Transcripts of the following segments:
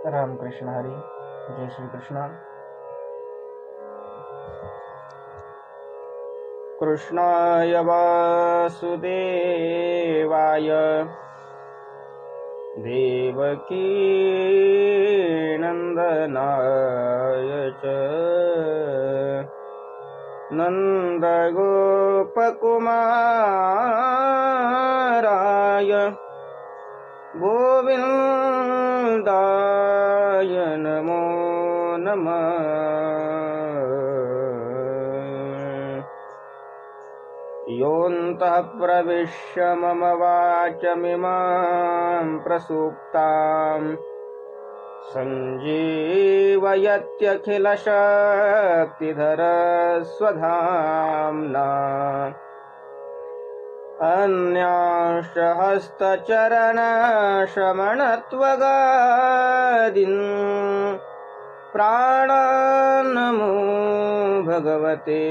रामकृष्ण हरी. जय श्री कृष्ण. कृष्णाय वासुदेवाय देवकी नंदनाय च नंदगोपकुमाराय गोविन्दाय नमो नमः. योऽन्तः प्रविश्य मम वाचमिमां प्रसूप्ताम् सञ्जीवयत्यखिलशक्तिधरस्वधाम्ना अन्यांश्च हस्तचरणश्रवणत्वगादीन् प्राणान्नमो भगवते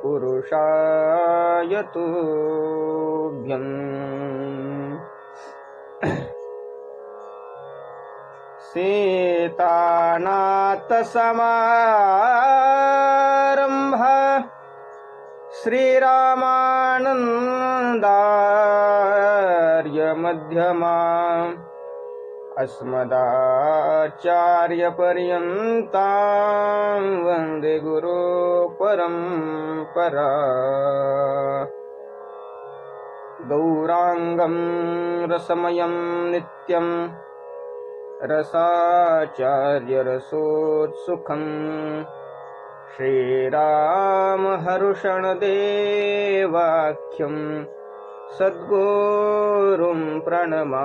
पुरुषाय तुभ्यम्. सीतानाथसमारम्भा श्रीरामानन्दार्यमध्यमा अस्मदाचार्यपर्यन्तां वन्दे गुरुपरम्परा. गौराङ्गं रसमयं नित्यं रसाचार्यरसोत्सुकं श्रीरामहर्षणदेवाख्यं सद्गुरुं प्रणमाम्यहम्.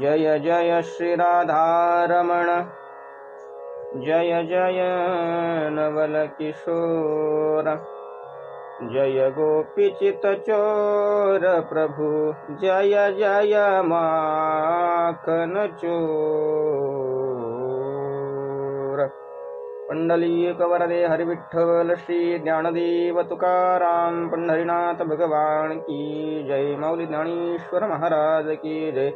जय जय श्रीराधारमण जय जय नवलकिशोर जय गोपीचितचोर प्रभु जय जय माखन चोर. पंडलीक वरदे हरिविठ्ठल श्री ज्ञानदेव तुकाराम पंढरीनाथ भगवान की जय. माऊली ज्ञानेश्वर महाराज की जय.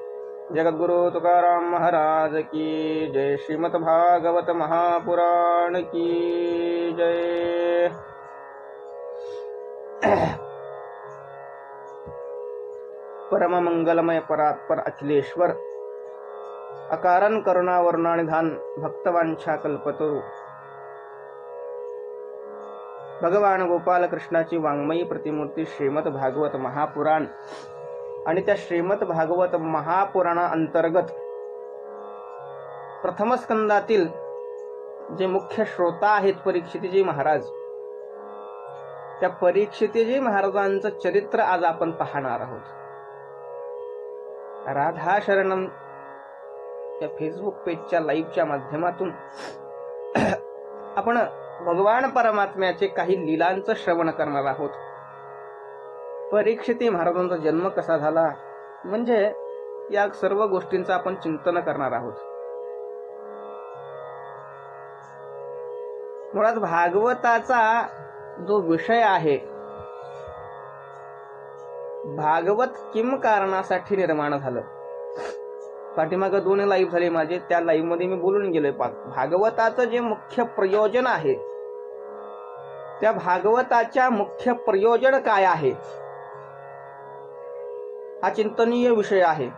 जगद्गुरु तुकाराम महाराज की जय. श्रीमद् भागवत महापुराण की जय. परम मंगलमय परात्पर अखिलेश्वर अकारण करुणा वरुणानिधान भक्तवांछा कल्पतरू भगवान गोपाल कृष्णाची वाङ्मयी प्रतिमूर्ती श्रीमद भागवत महापुराण आणि त्या श्रीमद भागवत महापुराणा अंतर्गत प्रथम स्कंदातील जे मुख्य श्रोता आहेत परीक्षितजी महाराज, त्या परीक्षितजी महाराजांचं चरित्र आज आपण पाहणार आहोत. राधा शरणम या फेसबुक पेजच्या लाईव्हच्या माध्यमातून आपण भगवान परमात्म्याचे काही लीलांचं श्रवण करणार आहोत. परीक्षिती महाराजांचा जन्म कसा झाला म्हणजे या सर्व गोष्टींचं आपण चिंतन करणार आहोत. मुळात भागवताचा जो विषय आहे, भागवत किम कारणासाठी निर्माण झालं, पाठीमागं 2 लाईव्ह झाले माझे, त्या लाईव्ह मध्ये मी बोलून गेलोय. भागवताचं जे मुख्य प्रयोजन आहे, त्या भागवताच्या मुख्य प्रयोजन काय आहे हा चिंतनीय विषय आहे.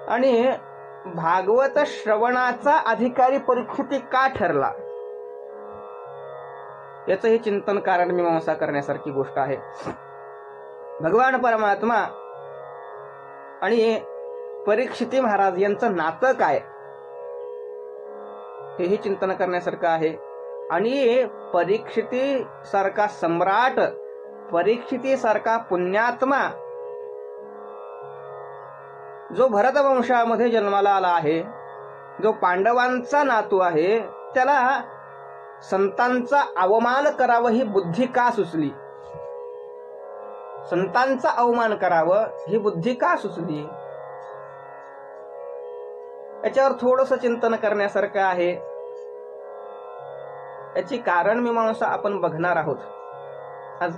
आणि भागवत श्रवणाचा अधिकारी परीक्षिती का ठरला याचं हे चिंतन कारण मीमांसा करण्यासारखी गोष्ट आहे. भगवान परमात्मा आणि परीक्षिती महाराज यांचं नातं काय हेही चिंतन करण्यासारखं आहे. आणि परीक्षिती सारखा सम्राट, परीक्षिती सारखा पुण्यात्मा जो भरत वंशामध्ये जन्माला आला आहे, जो पांडवांचा नातू आहे, त्याला संतांचा अवमान करावं ही बुद्धी का सुचली, संतांचा अवमान करावं ही बुद्धी का सुचली, याच्यावर थोडंसं चिंतन करण्यासारखं आहे. याची कारण मीमांसा आपण बघणार आहोत. आज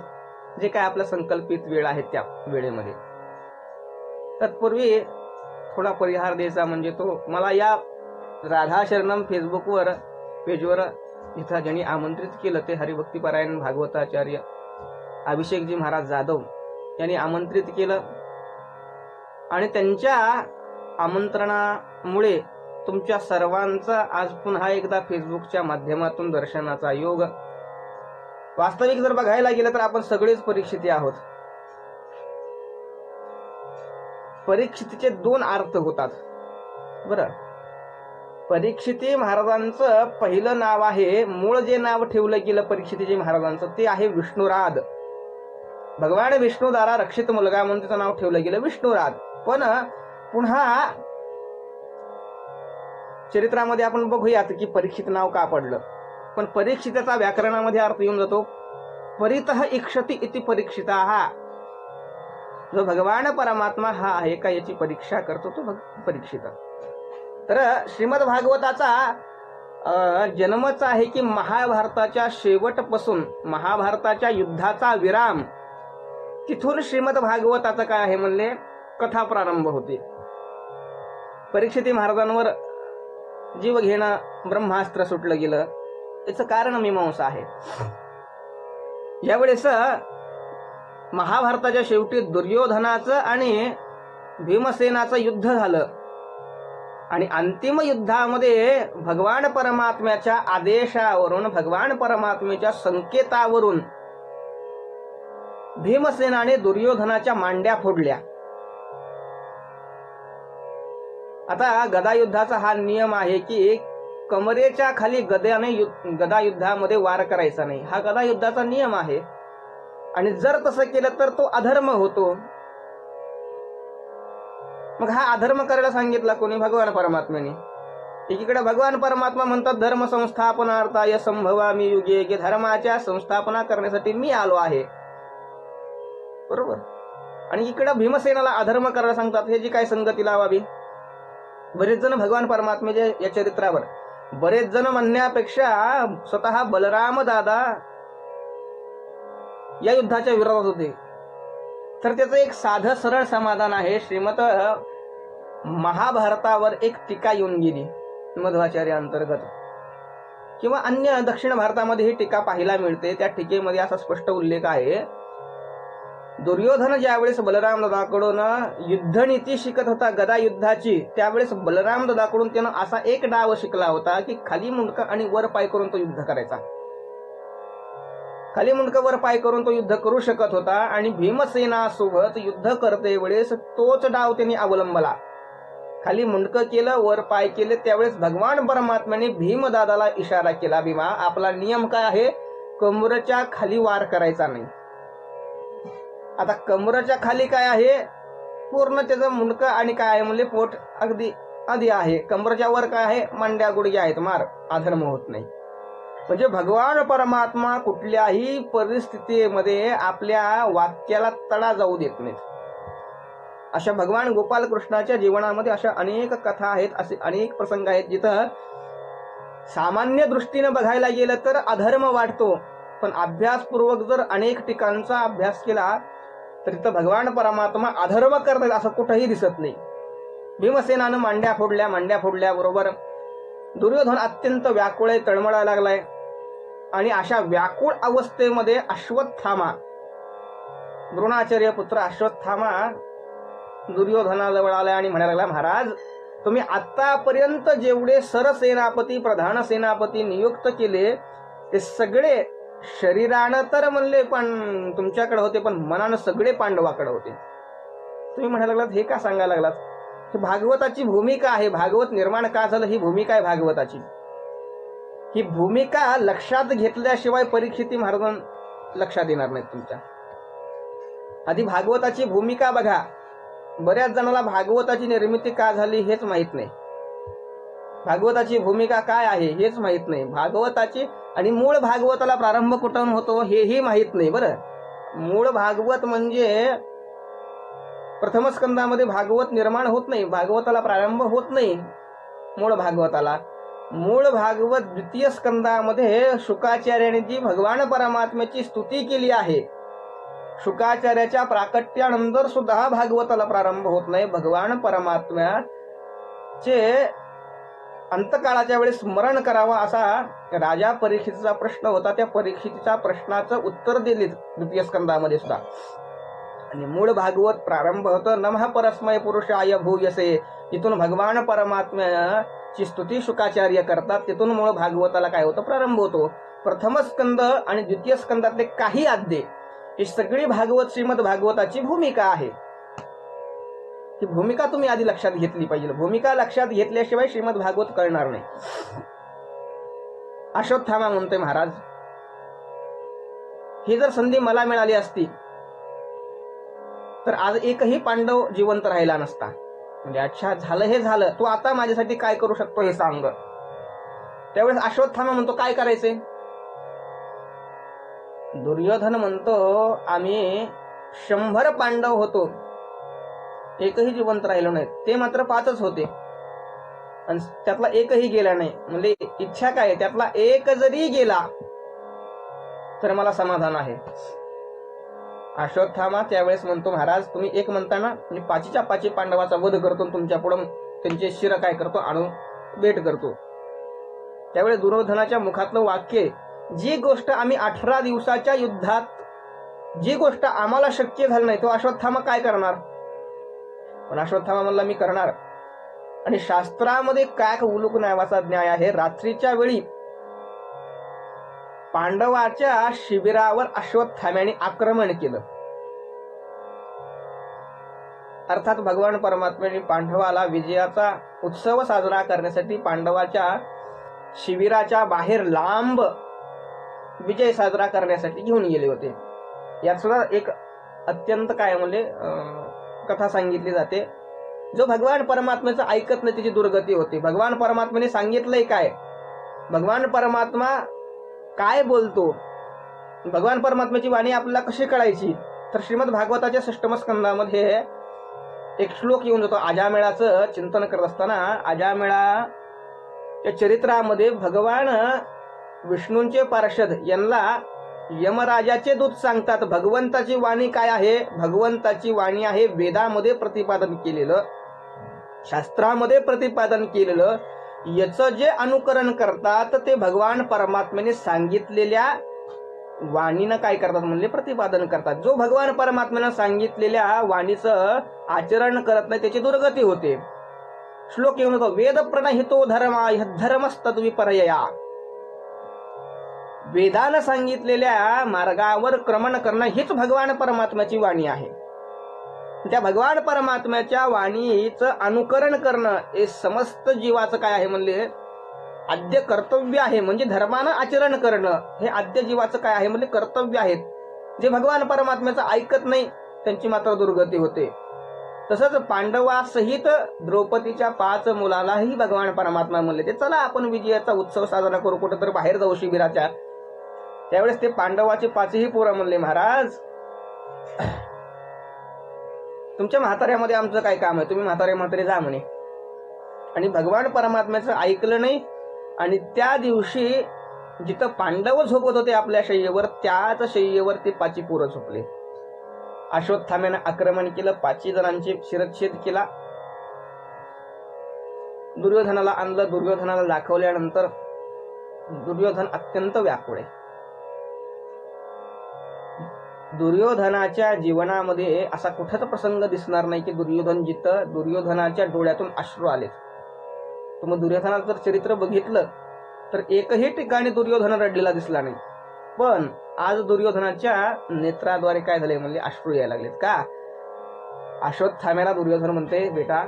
जे काय आपलं संकल्पित वेळ आहे त्या वेळेमध्ये. तत्पूर्वी थोडा परिहार द्यायचा म्हणजे तो मला या राधा शरणम फेसबुकवर पेजवर इथं ज्यांनी आमंत्रित केलं ते हरिभक्तीपरायण भागवताचार्य अभिषेकजी महाराज जाधव यांनी आमंत्रित केलं आणि त्यांच्या आमंत्रणामुळे तुमच्या सर्वांचा आज पुन्हा एकदा फेसबुकच्या माध्यमातून दर्शनाचा योग. वास्तविक जर बघायला गेलं तर आपण सगळेच परीक्षिती आहोत. परीक्षितीचे दोन अर्थ होतात बरं. परीक्षिती महाराजांचं पहिलं नाव आहे, मूळ जे नाव ठेवलं गेलं परीक्षितीजी महाराजांचं ते आहे विष्णुराद. भगवान विष्णू द्वारा रक्षित मुलगा म्हणून त्याचं नाव ठेवलं गेलं विष्णुराद. पण पुन्हा चरित्रामध्ये आपण बघूयात की परीक्षित नाव का पडलं. पण परीक्षिताचा व्याकरणामध्ये अर्थ येऊन जातो परितः इक्षति इति परीक्षिता. जो भगवान परमात्मा हा आहे का याची परीक्षा करतो तो परीक्षित. तर श्रीमद भागवताचा जन्मच आहे की महाभारताच्या शेवटपासून महाभारताच्या युद्धाचा विराम तिथून श्रीमद भागवताचं काय आहे म्हणले कथा प्रारंभ होते. परीक्षिती महाराजांवर जीव घेणं ब्रह्मास्त्र सुटलं गेलं याचं कारण मीमांसा आहे. यावेळेस महाभारताच्या शेवटी दुर्योधनाचं आणि भीमसेनाचं युद्ध झालं आणि अंतिम युद्धामध्ये भगवान परमात्म्याच्या आदेशावरून भगवान परमात्म्याच्या संकेतावरून भीमसेनाने दुर्योधनाच्या मांड्या फोडल्या. आता गदा युद्धाचा हा नियम आहे की कमरेच्या खाली गद्याने गदा युद्धामध्ये वार करायचा नाही. हा गदा युद्धाचा नियम आहे आणि जर तसं केलं तर तो अधर्म होतो. मग हा अधर्म करायला सांगितला कोणी? भगवान परमात्म्याने. एकीकडे भगवान परमात्मा म्हणतात धर्म संस्थापनार्थाय संभवामि युगे, की धर्माच्या संस्थापना करण्यासाठी मी आलो आहे. बरोबर. आणि इकडे भीमसेनाला अधर्म करायला सांगतात. ह्याची काय संगती लावावी? बरेच जण भगवान परमात्म्याच्या या चरित्रावर बरेच जण म्हणण्यापेक्षा स्वतः बलराम दादा या युद्धाच्या विरोधात होते. तर त्याचं एक साधं सरळ समाधान आहे. श्रीमद महाभारतावर एक टीका येऊन गेली मध्वाचार्य अंतर्गत किंवा अन्य दक्षिण भारतामध्ये ही टीका पाहायला मिळते. त्या टीकेमध्ये असा स्पष्ट उल्लेख आहे दुर्योधन ज्यावेळेस बलराम दादाकडून युद्धनीती शिकत होता गदा युद्धाची त्यावेळेस बलराम दादाकडून त्यानं असा एक डाव शिकला होता की खाली मुंडकं आणि वर पाय करून तो युद्ध करायचा. खाली मुंडकं वर पाय करून तो युद्ध करू शकत होता आणि भीमसेनासोबत युद्ध करते वेळेस तोच डाव त्यांनी अवलंबला. खाली मुंडकं केलं वर पाय केले. त्यावेळेस भगवान परमात्म्याने भीमदादाला इशारा केला भीमा आपला नियम काय आहे? कमरेच्या खाली वार करायचा नाही. आता कमरेच्या खाली काय आहे? पूर्ण त्याचं मुंडकं आणि काय आहे म्हणले पोट अगदी आधी आहे. कमरेच्या वर काय आहे? मांड्या गुडघ्या आहेत. मार अधर्म होत नाही. म्हणजे भगवान परमात्मा कुठल्याही परिस्थितीमध्ये आपल्या वाक्याला तडा जाऊ देत नाहीत. अशा भगवान गोपाल कृष्णाच्या जीवनामध्ये अशा अनेक कथा आहेत, असे अनेक प्रसंग आहेत जिथं सामान्य दृष्टीने बघायला गेलं तर अधर्म वाटतो. पण अभ्यासपूर्वक जर अनेक ठिकाणचा अभ्यास केला तर तिथं भगवान परमात्मा अधर्म करतात असं कुठंही दिसत नाही. भीमसेनानं मांड्या फोडल्याबरोबर दुर्योधन अत्यंत व्याकुळ आहे, तळमळायला लागलाय. आणि अशा व्याकुळ अवस्थेमध्ये अश्वत्थामा द्रोणाचार्य पुत्र अश्वत्थामा दुर्योधनाजवळ आलाय आणि म्हणायला लागला महाराज तुम्ही आतापर्यंत जेवढे सरसेनापती प्रधान सेनापती नियुक्त केले ते सगळे शरीरानं तर म्हणले पण तुमच्याकडे होते पण मनानं सगळे पांडवाकडे होते. तुम्ही म्हणायला लागलात हे का सांगायला लागलात? ही भागवताची भूमिका आहे. भागवत निर्माण का झालं ही भूमिका आहे भागवताची. ही भूमिका लक्षात घेतल्याशिवाय परीक्षिती महाराज लक्षात येणार नाहीत तुमच्या. आधी भागवताची भूमिका बघा. बऱ्याच जणांना भागवताची निर्मिती का झाली हेच माहित नाही. भागवताची भूमिका काय आहे हेच माहित नाही. भागवताची आणि मूळ भागवताला प्रारंभ कुठून होतो हेही माहित नाही. बरं, मूळ भागवत म्हणजे प्रथम स्कंदामध्ये भागवत निर्माण होत नाही. भागवताला प्रारंभ होत नाही मूळ भागवताला. मूळ भागवत द्वितीय स्कंदामध्ये शुकाचार्याने जी भगवान परमात्म्याची स्तुती केली आहे शुकाचार्याच्या प्राकट्यानंतर सुद्धा भागवताला प्रारंभ होत नाही. भगवान परमात्म्याचे अंतकाळाच्या वेळेस स्मरण करावा असा राजा परीक्षितीचा प्रश्न होता. त्या परीक्षितीच्या प्रश्नाचं उत्तर दिले द्वितीय स्कंदामध्ये सुद्धा. आणि मूळ भागवत प्रारंभ होतं नमः परस्मय पुरुषाय भूयसे. तिथून भगवान परमात्म्याची स्तुती शुकाचार्य करतात. तिथून मूळ भागवताला काय होतं, प्रारंभ होतो. प्रथम स्कंद आणि द्वितीय स्कंदातले काही अध्याय ही सगळी भागवत श्रीमद भागवताची भूमिका आहे. ती भूमिका तुम्ही आधी लक्षात घेतली पाहिजे. भूमिका लक्षात घेतल्याशिवाय श्रीमद भागवत कळणार नाही. अश्वत्थामा म्हणतोय महाराज, ही जर संधी मला मिळाली असती तर आज एकही पांडव जिवंत राहिला नसता. म्हणजे अच्छा झालं हे झालं, तू आता माझ्यासाठी काय करू शकतो हे सांग. त्यावेळेस अश्वत्थामा म्हणतो काय करायचंय. दुर्योधन म्हणतो आम्ही 100 पांडव होतो, एकही जिवंत राहिलो नाही. ते मात्र 5च होते आणि त्यातला एकही गेला नाही. म्हणजे इच्छा काय, त्यातला एक जरी गेला तर मला समाधान आहे. अश्वत्थामा त्यावेळेस म्हणतो महाराज तुम्ही एक म्हणताना मी 5च्या 5 पांडवाचा वध करतो, तुमच्या पुढे त्यांचे शिर काय करतो, आणून भेट करतो. त्यावेळेस दुर्योधनाच्या मुखातलं वाक्य, जी गोष्ट आम्ही 18 दिवसाच्या युद्धात, जी गोष्ट आम्हाला शक्य झाली नाही, तो अश्वत्थामा काय करणार. पण अश्वत्थामा म्हणला मी करणार. आणि शास्त्रामध्ये काक उलूक नावाचा न्याय आहे. रात्रीच्या वेळी पांडवाच्या शिबिरावर अश्वत्थाम्याने आक्रमण केलं. अर्थात भगवान परमात्म्याने पांडवाला विजयाचा उत्सव साजरा करण्यासाठी पांडवाच्या शिबिराच्या बाहेर लांब विजय साजरा करण्यासाठी घेऊन गेले होते. यात सुद्धा एक अत्यंत काय म्हणजे कथा सांगितली जाते. जो भगवान परमात्म्याचं ऐकत नाही त्याची दुर्गती होते. भगवान परमात्म्याने सांगितलंय काय, भगवान परमात्मा काय बोलतो, भगवान परमात्म्याची वाणी आपल्याला कशी कळायची. तर श्रीमद भागवताच्या 6ष्टम स्कंदामध्ये एक श्लोक येऊन जातो. अजामेळाचं चिंतन करत असताना अजामेळाच्या चरित्रामध्ये भगवान विष्णूंचे पार्षद यांना यमराजाचे दूत सांगतात भगवंताची वाणी काय आहे. भगवंताची वाणी आहे वेदामध्ये प्रतिपादन केलेलं, शास्त्रामध्ये प्रतिपादन केलेलं. याचं जे अनुकरण करतात ते भगवान परमात्म्याने सांगितलेल्या वाणीनं काय करतात म्हणजे प्रतिपादन करतात. जो भगवान परमात्म्यानं सांगितलेल्या वाणीचं आचरण करत नाही त्याची दुर्गती होते. श्लोक येऊन होतो वेद प्रणहितो धर्मा धर्मस्तद विपर्यया. वेदानं सांगितलेल्या मार्गावर क्रमण करणं हीच भगवान परमात्म्याची वाणी आहे. त्या भगवान परमात्म्याच्या वाणीचं अनुकरण करणं हे समस्त जीवाचं काय आहे म्हणले आद्य कर्तव्य आहे. म्हणजे धर्मानं आचरण करणं हे आद्य जीवाचं काय आहे म्हणजे कर्तव्य आहेत. जे भगवान परमात्म्याचं ऐकत नाही त्यांची मात्र दुर्गती होते. तसंच पांडवासहित द्रौपदीच्या 5 मुलालाही भगवान परमात्मा म्हणले ते चला आपण विजयाचा उत्सव साजरा करू, कुठं तर बाहेर जाऊ शिबिराच्या. त्यावेळेस ते पांडवाचे 5ही पोरं म्हणले महाराज तुमच्या म्हाताऱ्यामध्ये आमचं काय काम आहे, तुम्ही म्हातारे जा म्हणे. आणि भगवान परमात्म्याचं ऐकलं नाही. आणि त्या दिवशी जिथं पांडव झोपत होते आपल्या शय्येवर, त्याच शय्येवर ते 5 पोरं झोपले. अश्वत्थाम्यानं आक्रमण केलं, 5 जणांचे शिरच्छेद केला. दुर्योधनाला आणलं. दुर्योधनाला दाखवल्यानंतर दुर्योधन अत्यंत व्याकुळ आहे. दुर्योधनाच्या जीवनामध्ये असा कुठेच प्रसंग दिसणार नाही की जिथं दुर्योधनाच्या डोळ्यातून अश्रू आलेत. तुम्ही दुर्योधनाचं जर चरित्र बघितलं तर एकही ठिकाणी दुर्योधन रडलेला दिसला नाही. पण आज दुर्योधनाच्या नेत्राद्वारे काय झाले म्हणजे अश्रू यायला लागलेत. का? अश्वत्थाम्याला दुर्योधन म्हणते बेटा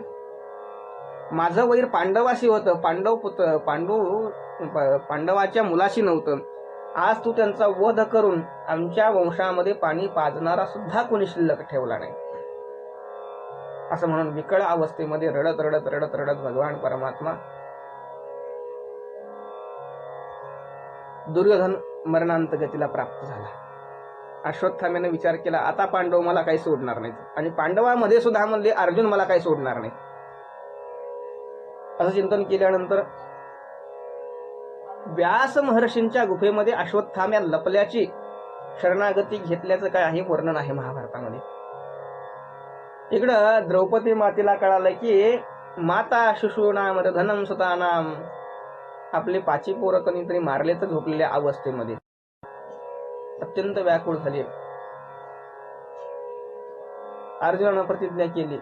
माझं वैर पांडवाशी होतं, पांडवाच्या मुलाशी नव्हतं. आज तू त्यांचा वध करून आमच्या वंशामध्ये पाणी पाजणारा सुद्धा कोणी शिल्लक ठेवला नाही. असं म्हणून विकळ अवस्थेमध्ये रडत रडत रडत रडत भगवान परमात्मा दुर्योधन मरणांत गतीला प्राप्त झाला. अश्वत्थाम्याने विचार केला आता पांडव मला काही सोडणार नाहीत. आणि पांडवामध्ये सुद्धा म्हणले अर्जुन मला काही सोडणार नाही. असं चिंतन केल्यानंतर व्यास महर्षींच्या गुफेमध्ये अश्वत्थाम्या लपल्याची शरणागती घेतल्याचं काही वर्णन आहे महाभारतामध्ये. इकडं द्रौपदी मातेला कळालं की माता शिशूनाम धनम सुतानाम, आपले 5 पोरं कोणीतरी मारले तर झोपलेल्या अवस्थेमध्ये अत्यंत व्याकुळ झाली. अर्जुनानं प्रतिज्ञा केली,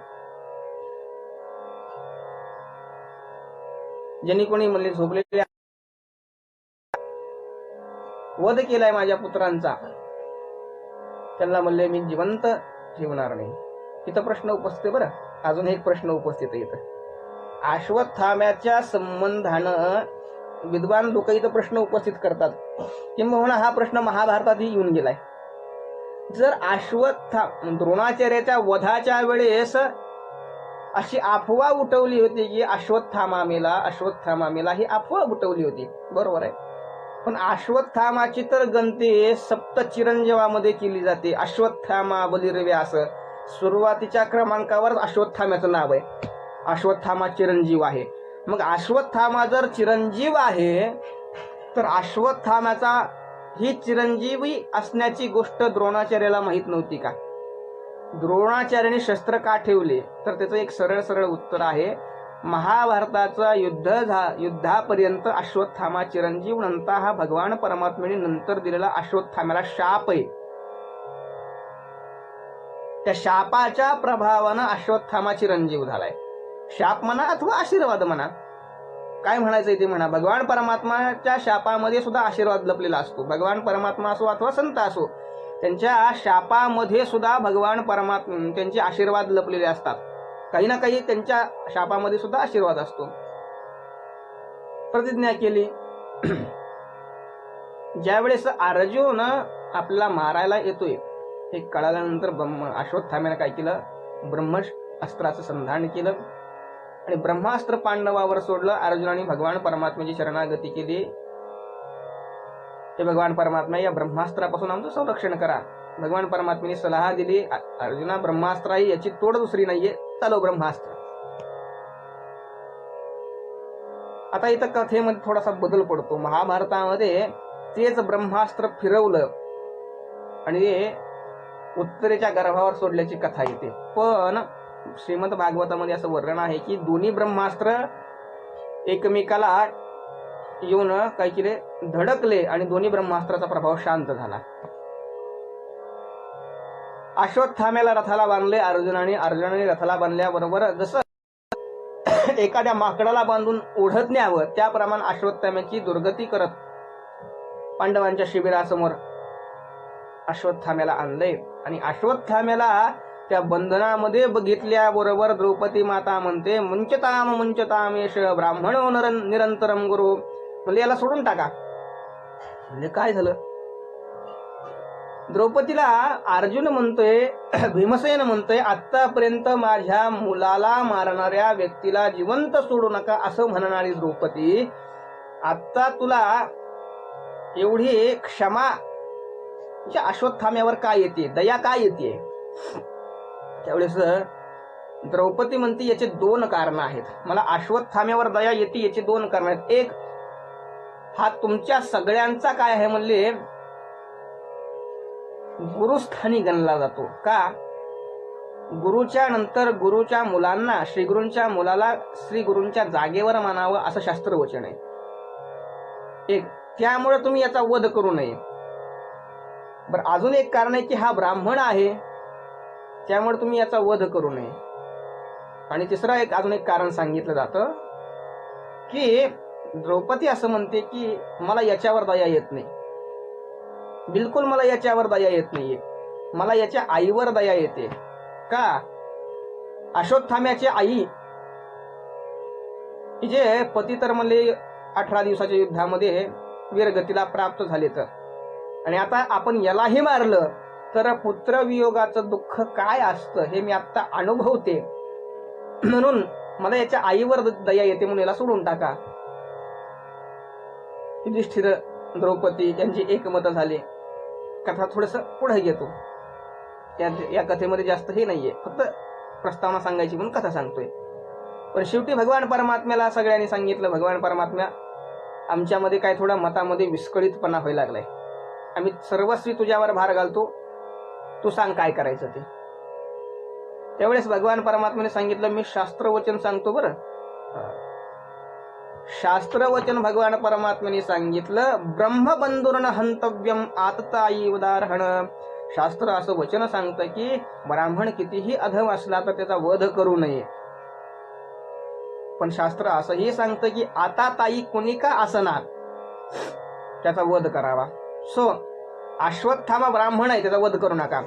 ज्यांनी कोणी म्हणले झोपलेल्या वध केलाय माझ्या पुत्रांचा, त्यांना म्हणले मी जिवंत ठेवणार नाही. इथं प्रश्न उपस्थित बरं, अजून एक प्रश्न उपस्थित आहे इथं. अश्वत्थाम्याच्या संबंधानं विद्वान लोक इथं प्रश्न उपस्थित करतात, किंबहुना हा प्रश्न महाभारतातही येऊन गेलाय. जर द्रोणाचार्याच्या वधाच्या वेळेस अशी अफवा उठवली होती की अश्वत्थामा मेला ही अफवा उठवली होती, बरोबर आहे. पण अश्वत्थामाची तर गणती 7 चिरंजीवामध्ये केली जाते. अश्वत्थामा बलिर्व्यास, सुरुवातीच्या क्रमांकावर अश्वत्थाम्याचं नाव आहे. अश्वत्थामा चिरंजीव आहे. मग अश्वत्थामा जर चिरंजीव आहे तर अश्वत्थामाचा ही चिरंजीवी असण्याची गोष्ट द्रोणाचार्याला माहित नव्हती का? द्रोणाचार्याने शस्त्र का ठेवले? तर त्याचं एक सरळ उत्तर आहे, महाभारताचा युद्धापर्यंत अश्वत्थामा चिरंजीव नंतर हा भगवान परमात्म्याने नंतर दिलेला अश्वत्थाम्याला शाप आहे. त्या शापाच्या प्रभावानं अश्वत्थामा चिरंजीव झालाय. शाप म्हणा अथवा आशीर्वाद म्हणा, काय म्हणायचं ते म्हणा. भगवान परमात्माच्या शापामध्ये सुद्धा आशीर्वाद लपलेला असतो. भगवान परमात्मा असो अथवा संत असो, त्यांच्या शापामध्ये सुद्धा भगवान परमात्मा त्यांचे आशीर्वाद लपलेले असतात. काही ना काही त्यांच्या शापामध्ये सुद्धा आशीर्वाद असतो. प्रतिज्ञा केली. ज्यावेळेस अर्जुन आपल्याला मारायला येतोय हे कळाल्यानंतर अश्वत्थाम्याने काय केलं, ब्रह्मास्त्राचं संधान केलं आणि ब्रह्मास्त्र पांडवावर सोडलं. अर्जुनाने भगवान परमात्म्याची शरणागती केली. हे भगवान परमात्मा या ब्रह्मास्त्रापासून आमचं संरक्षण करा. भगवान परमात्म्याने सलाह दिली, अर्जुना ब्रह्मास्त्र आहे, याची तोड दुसरी नाहीये, चालव ब्रह्मास्त्र. आता इथं कथेमध्ये थोडासा बदल पडतो. महाभारतामध्ये तेच ब्रह्मास्त्र फिरवलं आणि उत्तरेच्या गर्भावर सोडल्याची कथा येते. पण श्रीमद भागवतामध्ये असं वर्णन आहे की दोन्ही ब्रह्मास्त्र एकमेकाला येऊन काय केले, धडकले आणि दोन्ही ब्रह्मास्त्राचा प्रभाव शांत झाला. अश्वत्थाम्याला रथाला बांधले अर्जुनाने रथाला बांधल्याबरोबर जसं एखाद्या माकडाला बांधून ओढत न्यावं त्याप्रमाणे अश्वत्थाम्याची दुर्गती करत पांडवांच्या शिबिरासमोर अश्वत्थाम्याला आणले आणि अश्वत्थाम्याला त्या बंधनामध्ये बघितल्याबरोबर द्रौपदी माता म्हणते, मुंचताम येश ब्राह्मणो निरंतरम गुरु. म्हणजे याला सोडून टाका. म्हणजे काय झालं, द्रौपदीला अर्जुन म्हणतोय, भीमसेन म्हणतोय, आतापर्यंत माझ्या मुलाला मारणाऱ्या व्यक्तीला जिवंत सोडू नका असं म्हणणारी द्रौपदी आता तुला एवढी क्षमा अश्वत्थाम्यावर काय येते, दया काय येते? त्यावेळेस द्रौपदी म्हणते याचे 2 कारण आहेत. मला अश्वत्थाम्यावर दया येते याची 2 कारण आहेत. एक, हा तुमच्या सगळ्यांचा काय आहे म्हणले गुरुस्थानी गणला जातो का? गुरुच्या नंतर गुरुच्या मुलांना, श्रीगुरूंच्या मुलाला श्रीगुरूंच्या जागेवर मानावं असं शास्त्रवचन आहे. एक, त्यामुळे तुम्ही याचा वध करू नये. बरं, अजून एक कारण आहे की हा ब्राह्मण आहे त्यामुळे तुम्ही याचा वध करू नये. आणि तिसरा अजून एक कारण सांगितलं जातं की द्रौपदी असं म्हणते की मला याच्यावर दया येत नाही, बिलकुल मला याच्यावर दया येत नाहीये, मला याच्या आईवर दया येते. का? अश्वत्थाम्याची आई जे पती तर म्हणले 18 दिवसाच्या युद्धामध्ये वीरगतीला प्राप्त झाले तर, आणि आता आपण यालाही मारलं तर पुत्रवियोगाचं दुःख काय असतं हे मी आता अनुभवते, म्हणून मला याच्या आईवर दया येते, म्हणून याला सोडून टाका. युधिष्ठिर द्रौपदी यांची एकमत झाले. कथा थोडस पुढे घेतो. या कथेमध्ये जास्त हे नाहीये, फक्त प्रस्तावना सांगायची म्हणून कथा सांगतोय. पण शेवटी भगवान परमात्म्याला सगळ्यांनी सांगितलं, भगवान परमात्म्या आमच्यामध्ये काय थोडा मतामध्ये विस्कळीतपणा व्हायला लागलाय आम्ही सर्वस्वी तुझ्यावर भार घालतो, तू सांग काय करायचं ते. त्यावेळेस भगवान परमात्म्याने सांगितलं, मी शास्त्रवचन सांगतो बरं. शास्त्रवचन भगवान परमात्म्याने सांगितलं, ब्रह्मबंधुर्न हंतव्यम आतताई उदाहरण. शास्त्र असं वचन सांगतं की ब्राह्मण कितीही अधम असला तर त्याचा वध करू नये. पण शास्त्र असंही सांगतं की आता ताई कोणी का असणार त्याचा वध करावा. सो अश्वत्थामा ब्राह्मण आहे, त्याचा वध करू नका.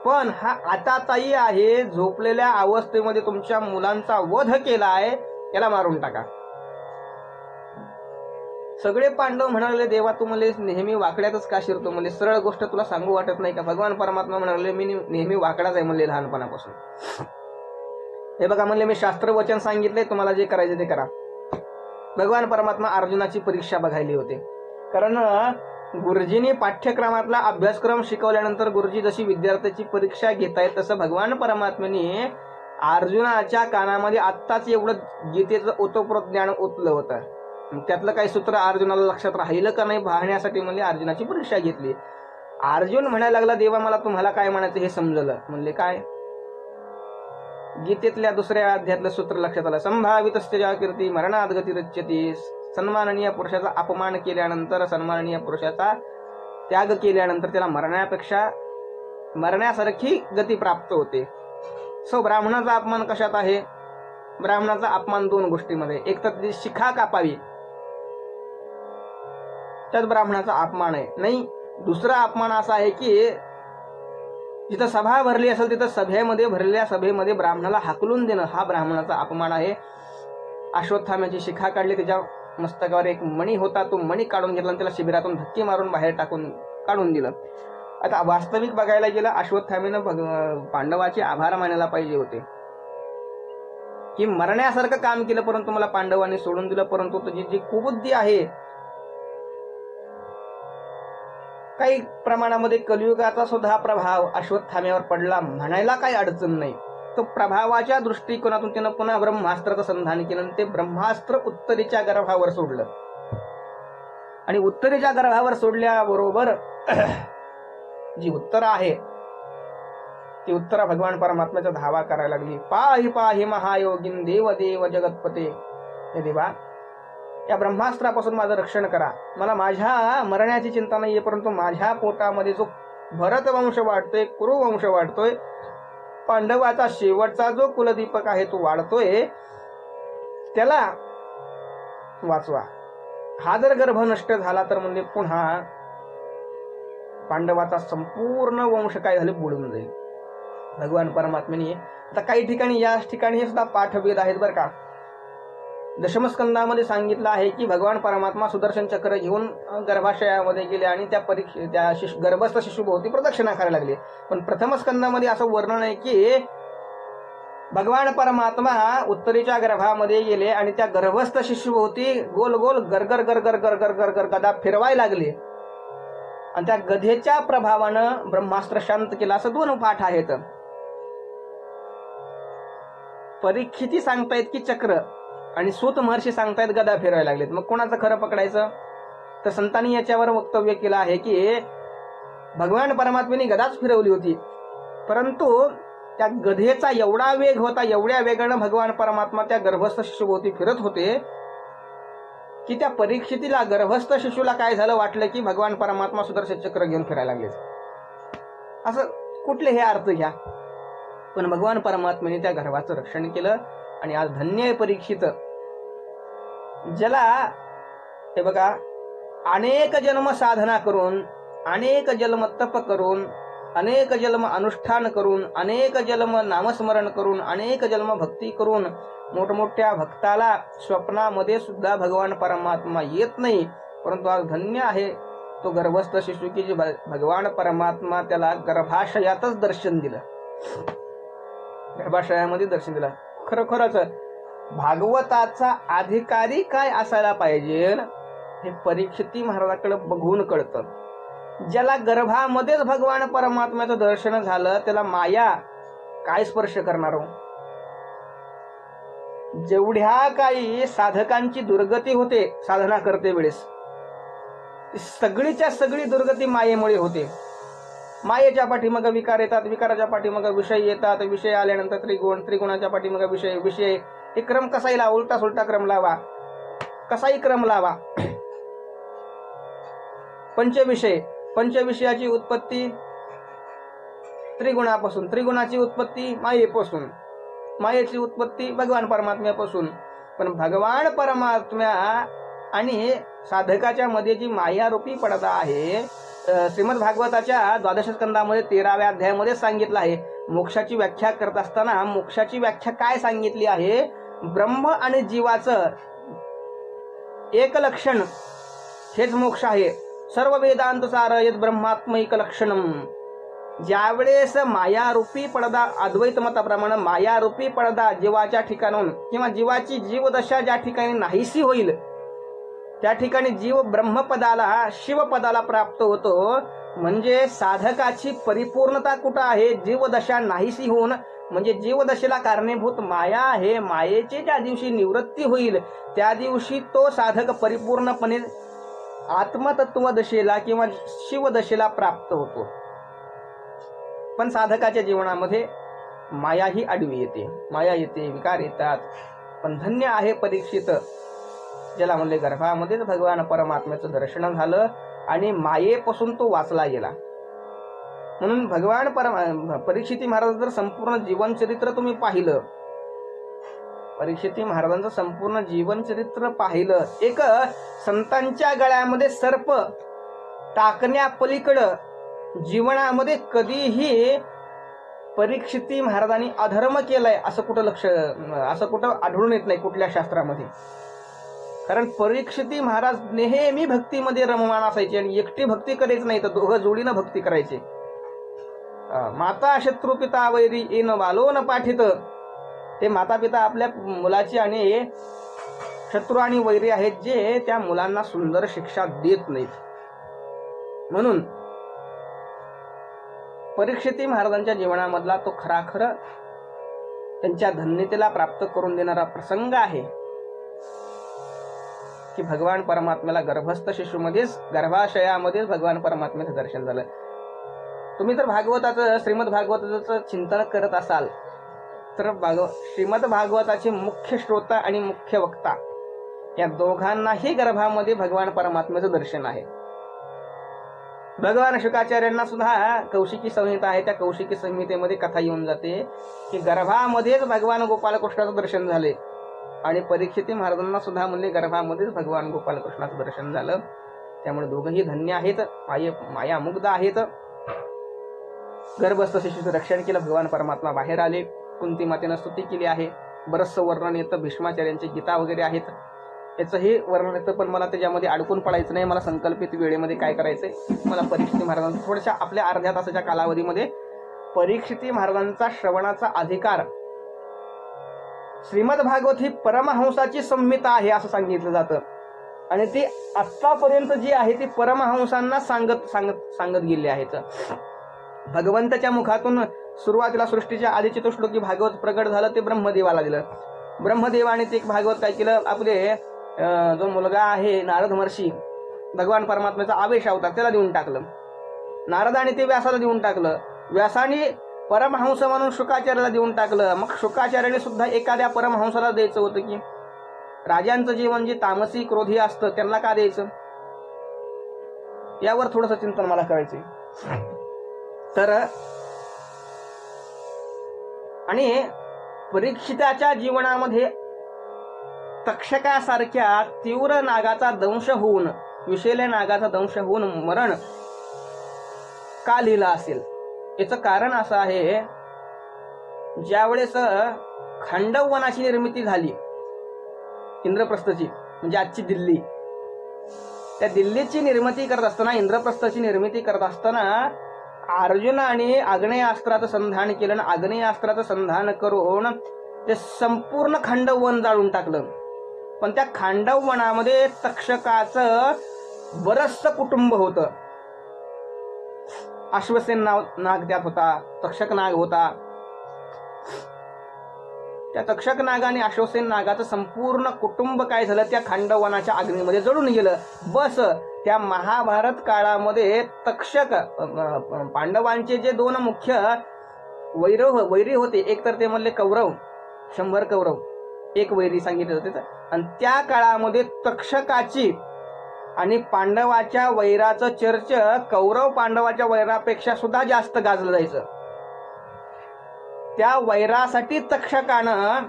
पण हा आता ताई आहे, झोपलेल्या अवस्थेमध्ये तुमच्या मुलांचा वध केलाय, त्याला मारून टाका. सगळे पांडव म्हणाले, देवा तू मला नेहमी वाकड्यातच का शिरतो, म्हणजे सरळ गोष्ट तुला सांगू वाटत नाही का. भगवान परमात्मा म्हणाले, मी नेहमी वाकडाच आहे म्हणले लहानपणापासून. हे बघा म्हणले, मी शास्त्र वचन सांगितले, तुम्हाला जे करायचे ते करा. भगवान परमात्मा अर्जुनाची परीक्षा बघायली होते. कारण गुरुजींनी पाठ्यक्रमातला अभ्यासक्रम शिकवल्यानंतर गुरुजी जशी विद्यार्थ्याची परीक्षा घेतायत, तसं भगवान परमात्म्याने अर्जुनाच्या कानामध्ये आत्ताच एवढं गीतेचं ओतप्रोत ज्ञान ओतलं होतं. त्यातलं काही सूत्र अर्जुनाला लक्षात राहिलं का नाही पाहण्यासाठी म्हणजे अर्जुनाची परीक्षा घेतली. अर्जुन म्हणायला लागला, देवा मला तुम्हाला काय म्हणायचं हे समजलं. म्हणले काय. गीतेतल्या 2ऱ्या अध्यायातलं सूत्र लक्षात आलं, संभावितस्त्या कीर्ती मरणात गतिरच्यते. सन्माननीय पुरुषाचा अपमान केल्यानंतर, सन्माननीय पुरुषाचा त्याग केल्यानंतर त्याला मरण्यासारखी गती प्राप्त होते. सो ब्राह्मणाचा अपमान कशात आहे. ब्राह्मणाचा अपमान 2 गोष्टीमध्ये, एक तर ती शिखा कापावी, त्यात ब्राह्मणाचा अपमान आहे. नाही, दुसरा अपमान असा आहे की जिथं सभा भरली असेल तिथं भरलेल्या सभेमध्ये ब्राह्मणाला हाकलून देणं, हा ब्राह्मणाचा अपमान आहे. अश्वत्थाम्याची शिखा काढली, त्याच्या मस्तकावर एक मणी होता, तो मणी काढून घेतला आणि त्याला शिबिरातून धक्के मारून बाहेर काढून दिलं. आता वास्तविक बघायला गेलं, अश्वत्थाम्यानं पांडवाचे आभार मानायला पाहिजे होते की मरण्यासारखं काम केलं, परंतु मला पांडवांनी सोडून दिलं. परंतु तुझी जी कुबुद्धी आहे, काही प्रमाणामध्ये कलियुगाचा सुद्धा प्रभाव अश्वत्थाम्यावर पडला म्हणायला काही अडचण नाही. तो प्रभावाच्या दृष्टिकोनातून त्यानं पुन्हा ब्रह्मास्त्राचं संधान केलं. ते ब्रह्मास्त्र उत्तरेच्या गर्भावर सोडलं आणि उत्तरेच्या गर्भावर सोडल्याबरोबर जी उत्तरा आहे ती उत्तरा भगवान परमात्म्याचा धावा करायला लागली. पाहि पाहि महायोगीन देव देव जगतपते. हे देवा, या ब्रह्मास्त्रापासून माझं रक्षण करा. मला माझ्या मरण्याची चिंता नाहीये, परंतु माझ्या पोटामध्ये जो भरत वंश वाढतोय, कुरुवंश वाढतोय, पांडवाचा शेवटचा जो कुलदीपक आहे तो वाढतोय, त्याला वाचवा. हा जर गर्भ नष्ट झाला तर म्हणजे पुन्हा पांडवाचा संपूर्ण वंश काय झाले बुडून जाईल. भगवान परमात्म्याने आता काही ठिकाणी, या ठिकाणी हे सुद्धा पाठभेद आहेत बरं का. दशमस्कंदामध्ये सांगितलं आहे की भगवान परमात्मा सुदर्शन चक्र घेऊन गर्भाशयामध्ये गेले आणि त्या गर्भस्थ शिशुभोवती प्रदक्षिणा करायला लागले. पण प्रथम स्कंदामध्ये असं वर्णन आहे की भगवान परमात्मा उत्तरेच्या गर्भामध्ये गेले आणि त्या गर्भस्थ शिशुभोवती गोल गोल गरगर गरगर गरगर गरगर गदा फिरवायला लागले आणि त्या गधेच्या प्रभावानं ब्रह्मास्त्र शांत केला. असं 2 पाठ आहेत. परीक्षिती सांगतायत की चक्र आणि सूत महर्षी सांगतायत गदा फिरवायला लागलेत. मग कोणाचं खरं पकडायचं. तर संतांनी याच्यावर वक्तव्य केलं आहे की भगवान परमात्म्याने गदाच फिरवली होती, परंतु त्या गधेचा एवढा वेग होता, एवढ्या वेगानं भगवान परमात्मा त्या गर्भस्थ शिशुभोवती फिरत होते की त्या परीक्षितीला, गर्भस्थ शिशूला काय झालं वाटलं की भगवान परमात्मा सुदर्शन चक्र घेऊन फिरायला लागले. असं कुठले हे अर्थ घ्या. पण भगवान परमात्म्याने त्या गर्भाचं रक्षण केलं आणि आज धन्य आहे परीक्षित, ज्याला हे बघा अनेक जन्म साधना करून, अनेक जन्म तप करून, अनेक जन्म अनुष्ठान करून, अनेक जन्म नामस्मरण करून, अनेक जन्म भक्ती करून मोठमोठ्या भक्ताला स्वप्नामध्ये सुद्धा भगवान परमात्मा येत नाही. परंतु आज धन्य आहे तो गर्भस्थ शिशु की जे भगवान परमात्मा त्याला गर्भाशयातच दर्शन दिलं, गर्भाशयामध्ये दर्शन दिलं. खरोखरच भागवताचा अधिकारी काय असायला पाहिजे हे परीक्षिती महाराजाकडे बघून कळतं. ज्याला गर्भामध्येच भगवान परमात्म्याचं दर्शन झालं त्याला माया काय स्पर्श करणार हो. जेवढ्या काही साधकांची दुर्गती होते साधना करते वेळेस, सगळीच्या सगळी दुर्गती मायेमुळे होते. मायेच्या पाठीमाग विकार येतात, विकाराच्या पाठीमाग विषय येतात, विषय आल्यानंतर त्रिगुण, त्रिगुणाच्या पाठीमाग विषय, विषय हे क्रम कसाही लावा, उलटा सुलटा क्रम लावा, कसाही क्रम लावा. पंचविषय, पंचविषयाची उत्पत्ती त्रिगुणापासून, त्रिगुणाची उत्पत्ती मायेपासून, मायेची उत्पत्ती भगवान परमात्म्यापासून. पण भगवान परमात्म्या आणि साधकाच्या मध्ये जी मायारूपी पडदा आहे, श्रीमद भागवताच्या 12 स्कंदामध्ये 13व्या अध्यायामध्ये सांगितलं आहे. मोक्षाची व्याख्या करत असताना मोक्षाची व्याख्या काय सांगितली आहे? ब्रह्म आणि जीवाचं एक लक्षण हेच मोक्ष आहे. सर्व वेदांत सार यद ब्रह्मात्मैक लक्षणम. ज्यावेळेस मायारूपी पडदा, अद्वैत मताप्रमाणे मायारूपी पडदा जीवाच्या ठिकाणून किंवा जीवाची जीवदशा ज्या ठिकाणी नाहीशी होईल त्या ठिकाणी जीव ब्रह्मपदाला, शिवपदाला प्राप्त होतो. म्हणजे साधकाची परिपूर्णता कुठं आहे? जीवदशा नाहीशी होऊन, म्हणजे जीवदशेला कारणीभूत माया आहे. मायेची ज्या दिवशी निवृत्ती होईल त्या दिवशी तो साधक परिपूर्णपणे आत्मतत्वदशेला किंवा शिवदशेला प्राप्त होतो. पण साधकाच्या जीवनामध्ये माया ही आडवी येते, माया येते, विकार येतात. पण धन्य आहे परीक्षित, ज्याला म्हणले गर्भामध्येच भगवान परमात्म्याचं दर्शन झालं आणि मायेपासून तो वाचला गेला. म्हणून भगवान परीक्षिती महाराजांचं जर संपूर्ण जीवनचरित्र तुम्ही पाहिलं, परीक्षिती महाराजांचं संपूर्ण जीवनचरित्र पाहिलं, एक संतांच्या गळ्यामध्ये सर्प टाकण्या पलीकडं जीवनामध्ये कधीही परीक्षिती महाराजांनी अधर्म केलाय असं कुठं आढळून येत नाही कुठल्या शास्त्रामध्ये. कारण परीक्षिती महाराज नेहमी भक्तीमध्ये रममाण असायचे आणि एकटी भक्ती करायची नाही तर दोघं जोडीनं भक्ती करायचे. माता शत्रू पिता वैरी येन वालो न पाठित. ते माता पिता आपल्या मुलाची आणि शत्रू आणि वैरी आहेत जे त्या मुलांना सुंदर शिक्षा देत नाहीत. म्हणून परीक्षिती महाराजांच्या जीवनामधला तो खराखर त्यांच्या धन्यतेला प्राप्त करून देणारा प्रसंग आहे की भगवान परमात्म्याला गर्भस्थ शिशूमध्येच, गर्भाशयामध्येच भगवान परमात्म्याचं दर्शन झालं. तुम्ही जर भागवताचं, श्रीमद भागवताचं चिंतन करत असाल तर श्रीमद भागवताचे मुख्य श्रोता आणि मुख्य वक्ता या दोघांनाही गर्भामध्ये भगवान परमात्म्याचं दर्शन आहे. भगवान शुकाचार्यांना सुद्धा कौशिकी संहिता आहे, त्या कौशिकी संहितेमध्ये कथा येऊन जाते की गर्भामध्येच भगवान गोपालकृष्णाचं दर्शन झाले आणि परीक्षिती महाराजांना सुद्धा म्हणले गर्भामध्येच भगवान गोपालकृष्णाचं दर्शन झालं. त्यामुळे दोघंही धन्य आहेत, मायामुग्ध आहेत. गर्भस्थ शिशूचं रक्षण केलं, भगवान परमात्मा बाहेर आले. कुंती मातेनं स्तुती केली आहे. बरंचसं वर्णन येतं, भीष्माचार्यांची गीता वगैरे आहेत, याचंही वर्णन येतं. पण मला त्याच्यामध्ये अडकून पडायचं नाही. मला संकल्पित वेळेमध्ये काय करायचंय, मला परीक्षिती महाराजांचा थोड्याशा आपल्या अर्ध्या तासाच्या कालावधीमध्ये परीक्षिती महाराजांचा श्रवणाचा अधिकार. श्रीमद भागवत ही परमहंसाची संहिता आहे असं सांगितलं जातं आणि ती आतापर्यंत जी आहे ती परमहंसांना सांगत गेली आहेत. भगवंताच्या मुखातून सुरुवातीला सृष्टीच्या आधीचे तो श्लोकी भागवत प्रगट झालं, ते ब्रह्मदेवाला दिलं. ब्रह्मदेवाने ते एक भागवत काय केलं, आपले जो मुलगा आहे नारद महर्षी, भगवान परमात्म्याचा आवेश अवतार, त्याला देऊन टाकलं. नारदाने ते व्यासाला देऊन टाकलं. व्यासाने परमहंस म्हणून शुकाचार्याला देऊन टाकलं. मग शुकाचार्याने सुद्धा एखाद्या परमहंसाला द्यायचं होतं की राजांचं जीवन जे तामसी क्रोधी असतं त्यांना का द्यायचं, यावर थोडंसं चिंतन मला करायचंय. तर आणि परीक्षिताच्या जीवनामध्ये तक्षकासारख्या तीव्र नागाचा दंश होऊन, विषेल्या नागाचा दंश होऊन मरण का लिहिलं असेल, याचं कारण असं आहे, ज्यावेळेस खांडववनाची निर्मिती झाली इंद्रप्रस्थची, म्हणजे आजची दिल्ली, त्या दिल्लीची निर्मिती करत असताना, इंद्रप्रस्थाची निर्मिती करत असताना अर्जुनाने आग्नेयास्त्राचं संधान केलं आणि आग्नेयास्त्राचं संधान करून ते संपूर्ण खांडववन जाळून टाकलं. पण त्या खांडववनामध्ये तक्षकाचं बरचसं कुटुंब होतं. अश्वसेन नाग त्यात होता, तक्षक नाग होता. त्या तक्षक नागाने अश्वसेन नागाचं संपूर्ण कुटुंब काय झालं, त्या खांडवनाच्या अग्नीमध्ये जळून गेलं. बस त्या महाभारत काळामध्ये तक्षक पांडवांचे जे दोन मुख्य वैरी होते, एक तर ते म्हणले कौरव, 100 कौरव एक वैरी सांगितलं होते, आणि त्या काळामध्ये तक्षकाची आणि पांडवाच्या वैराचं चर्च कौरव पांडवाच्या वैरापेक्षा सुद्धा जास्त गाजलं जायचं. त्या वैरासाठी तक्षकानं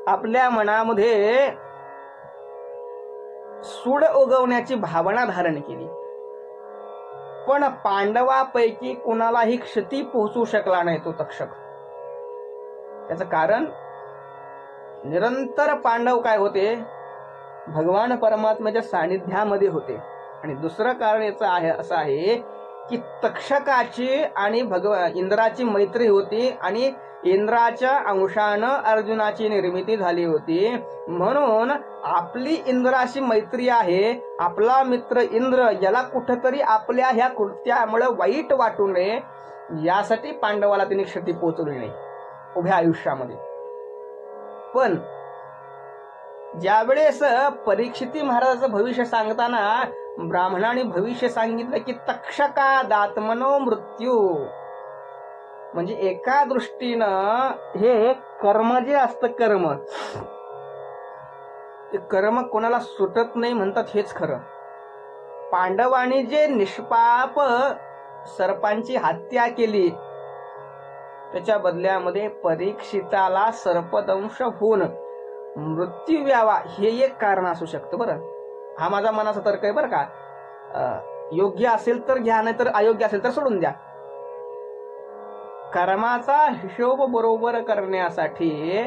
आपल्या मनामध्ये सूड उगवण्याची भावना धारण केली, पण पांडवापैकी कुणालाही क्षती पोहोचू शकला नाही तो तक्षक. त्याचं कारण निरंतर पांडव काय होते, भगवान परमात्म्याच्या सानिध्यामध्ये होते. आणि दुसरं कारण याचं आहे असं आहे की तक्षकाची आणि इंद्राची मैत्री होती, आणि इंद्राच्या अंशानं अर्जुनाची निर्मिती झाली होती. म्हणून आपली इंद्राशी मैत्री आहे, आपला मित्र इंद्र याला कुठंतरी आपल्या ह्या कृत्यामुळे वाईट वाटू नये, यासाठी पांडवाला त्यांनी क्षती पोहोचवली नाही उभ्या आयुष्यामध्ये. पण ज्यावेळेस परीक्षिती महाराजाचं भविष्य सांगताना ब्राह्मणाने भविष्य सांगितलं की तक्षकादात्मनो मृत्यू, म्हणजे एका दृष्टीनं हे कर्म जे असतं, कर्म कोणाला सुटत नाही म्हणतात हेच खरं. पांडवांनी जे निष्पाप सर्पांची हत्या केली, त्याच्या बदल्यामध्ये परीक्षिताला सर्पदंश होऊन मृत्यू व्हावा हे एक कारण असू शकतं. बरं, हा माझा मनाचा तर्क आहे बरं का. योग्य असेल तर घ्या, नाही तर अयोग्य असेल तर सोडून द्या. कर्माचा हिशोब बरोबर करण्यासाठी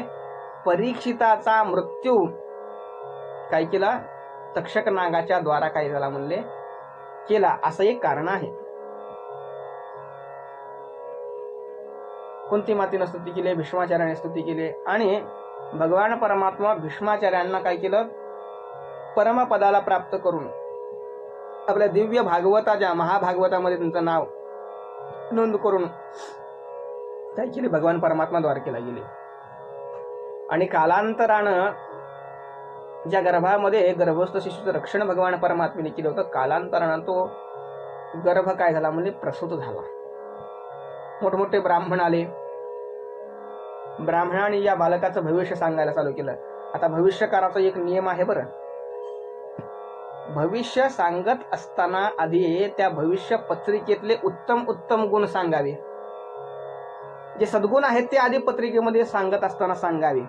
परीक्षिताचा मृत्यू काय केला, तक्षक नागाच्या द्वारा काय झाला म्हणले केला, असं एक कारण आहे. कुंती मातेनं स्तुती केली, भीष्माचार्याने स्तुती केली, आणि भगवान परमात्मा भीष्माचार्यांना काय केलं, परमपदाला प्राप्त करून आपल्या दिव्य भागवताच्या महाभागवतामध्ये त्यांचं नाव नोंद करून काय केले, भगवान परमात्माद्वारे केला गेले. आणि कालांतरानं ज्या गर्भामध्ये गर्भस्थ शिशूचं रक्षण भगवान परमात्म्याने केलं होतं, कालांतरानं तो गर्भ काय झाला म्हणजे प्रसूत झाला. मोठमोठे ब्राह्मण आले, ब्राह्मणांनी या बालकाचं भविष्य सांगायला चालू केलं. आता भविष्यकाराचा एक नियम आहे बरं, भविष्य सांगत असताना आधी त्या भविष्य पत्रिकेतले उत्तम उत्तम गुण सांगावे. जे सद्गुण आहेत ते आधी पत्रिकेमध्ये सांगत असताना सांगावे,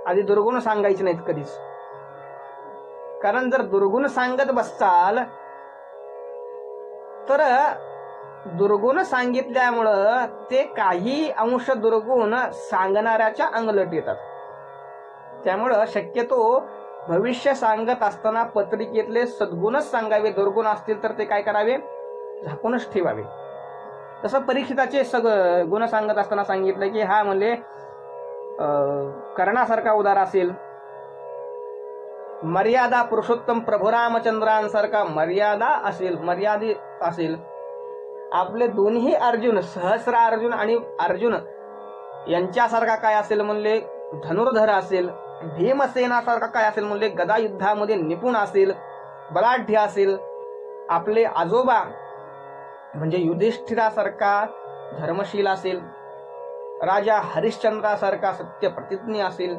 आधी दुर्गुण सांगायचे नाहीत कधीच. कारण जर दुर्गुण सांगत बसताल तर दुर्गुण सांगितल्यामुळं ते काही अंश दुर्गुण सांगणाऱ्याच्या अंगलट येतात. त्यामुळं शक्यतो भविष्य सांगत असताना पत्रिकेतले सद्गुणच सांगावे, दुर्गुण असतील तर ते काय करावे, झाकूनच ठेवावे. तसं परीक्षिताचे गुण सांगत असताना सांगितलं की हा म्हणले कर्णासारखा उदार असेल, मर्यादा पुरुषोत्तम प्रभू रामचंद्रांसारखा मर्यादित असेल. आपले दोन्ही अर्जुन, सहस्रार्जुन आणि अर्जुन यांच्यासारखा काय असेल म्हणले धनुर्धर असेल. भीमसेनासारखा काय असेल म्हणले गदा युद्धामध्ये निपुण असेल, बलाढ्य असेल. आपले आजोबा म्हणजे युधिष्ठिरासारखा धर्मशील असेल. राजा हरिश्चंद्रासारखा सत्य प्रतिज्ञ असेल.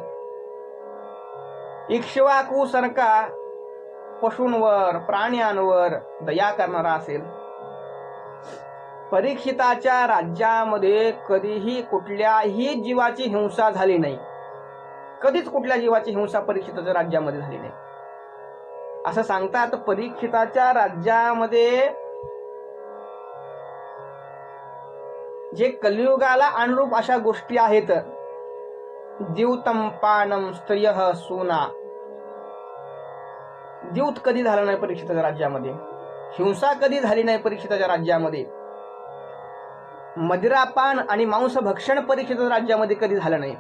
इक्ष्वाकू सारखा पशूंवर प्राण्यांवर दया करणारा असेल. परीक्षिताच्या राज्यामध्ये कधीही कुठल्याही जीवाची हिंसा झाली नाही, कधीच कुठल्या जीवाची हिंसा परीक्षिताच्या राज्यामध्ये झाली नाही असं सांगतात. परीक्षिताच्या राज्यामध्ये जे कलियुगाला अनुरूप अशा गोष्टी आहेत, द्यूतम पानम स्त्रियः सूना, द्यूत कधी झालं नाही परीक्षिताच्या राज्यामध्ये, हिंसा कधी झाली नाही परीक्षिताच्या राज्यामध्ये, मदिरापान आणि मांस भक्षण परीक्षिताच्या राज्यामध्ये कधी झालं नाही,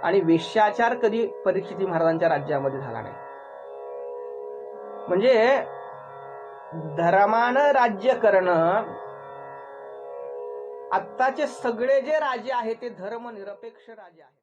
आणि वेश्याचार कधी परीक्षित महाराजांच्या राज्यामध्ये झाला नाही. म्हणजे धर्मानं राज्य करणं आत्ताचे सगळे जे राजे आहेत ते धर्मनिरपेक्ष राजे आहेत.